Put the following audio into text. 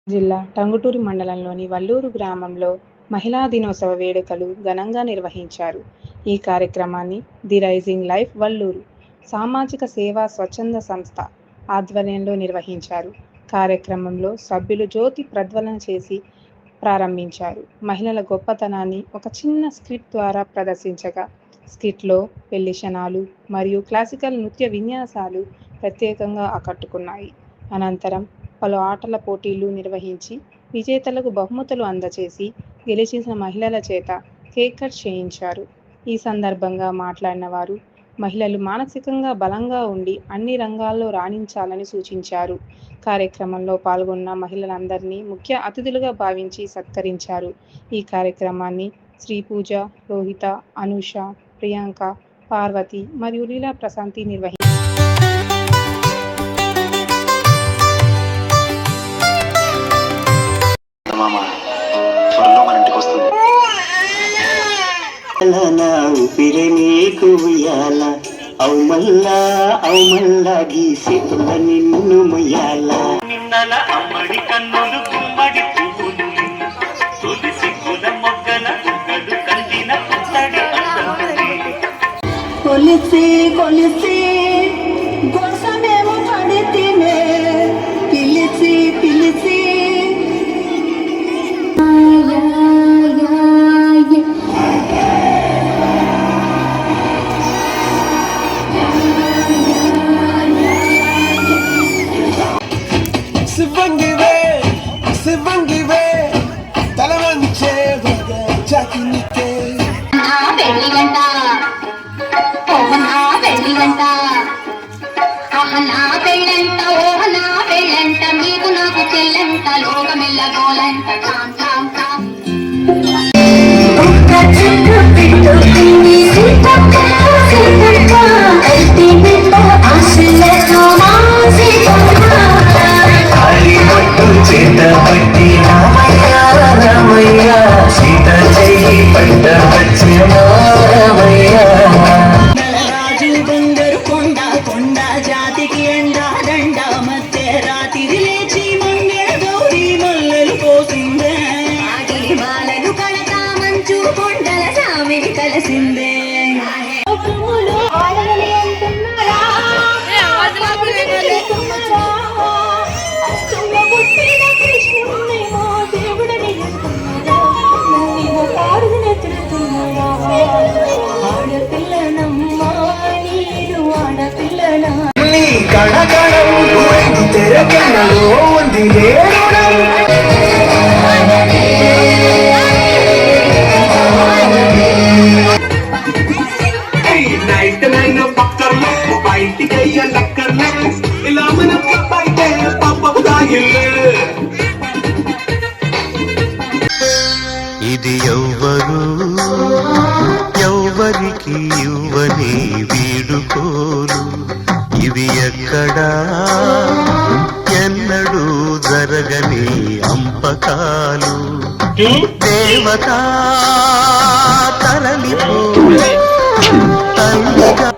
జిల్లా టంగుటూరి మండలంలోని వల్లూరు గ్రామంలో మహిళా దినోత్సవ వేడుకలు ఘనంగా నిర్వహించారు. ఈ కార్యక్రమాన్ని ది రైజింగ్ లైఫ్ వల్లూరు సామాజిక సేవా స్వచ్ఛంద సంస్థ ఆధ్వర్యంలో నిర్వహించారు. కార్యక్రమంలో సభ్యులు జ్యోతి ప్రజ్వలన చేసి ప్రారంభించారు. మహిళల గొప్పతనాన్ని ఒక చిన్న స్కిట్ ద్వారా ప్రదర్శించగా, స్కిట్లో పెళ్లి క్షణాలు మరియు క్లాసికల్ నృత్య విన్యాసాలు ప్రత్యేకంగా ఆకట్టుకున్నాయి. అనంతరం పలు ఆటల పోటీలు నిర్వహించి విజేతలకు బహుమతులు అందజేసి గెలిచిన మహిళల చేత కేక్ కట్ చేయించారు. ఈ సందర్భంగా మాట్లాడిన వారు మహిళలు మానసికంగా బలంగా ఉండి అన్ని రంగాల్లో రాణించాలని సూచించారు. కార్యక్రమంలో పాల్గొన్న మహిళలందరినీ ముఖ్య అతిథులుగా భావించి సత్కరించారు. ఈ కార్యక్రమాన్ని శ్రీపూజ, రోహిత, అనూష, ప్రియాంక, పార్వతి మరియు లీలా ప్రశాంతి నిర్వహించారు. ఊపిరి నీకు ఉయ్యాల అవుమల్లా గీసేతుల నిన్ను ముయ్యాల నిన్నల అమ్మడి కన్నులు గుమ్మడి పువ్వులు తొలిసి కుల మొగ్గల గుగ్గలు కందిన పుత్తడి కొలిసి కొలిసి గోసమేమో పడితేనే పిలిచి పిలిచి శివంగివే తలవంచే జాకినికే పెళ్ళిగంట పెళ్ళిగంట నా పెళ్ళంట నా పెళ్ళంట మీకు నాకు చెల్లంట లోకమెల్ల గోలంట రాజు బంగారు కొండ కొండ జాతికి ఎండా దండ మధ్య రాత్రి లేచి మంగళ గౌరీ మల్లెలు పోసిందే బాలను కడతా మంచు కొండల సామి కలిసిందే కళకళం తెరకెళ్ళలో ఉంది నైట్ నైన్ పక్కర్లో బయటికి అయ్యక్కర్లే ఇలా మన బయటే పప్పపు దాగిల్లే ఇది ఎవ్వరికి ఇవ్వని వీడుకోలు ఇది ఎక్కడా ఎన్నడూ జరగని అంపకాలు దేవతా తరలిపో తల్లిగా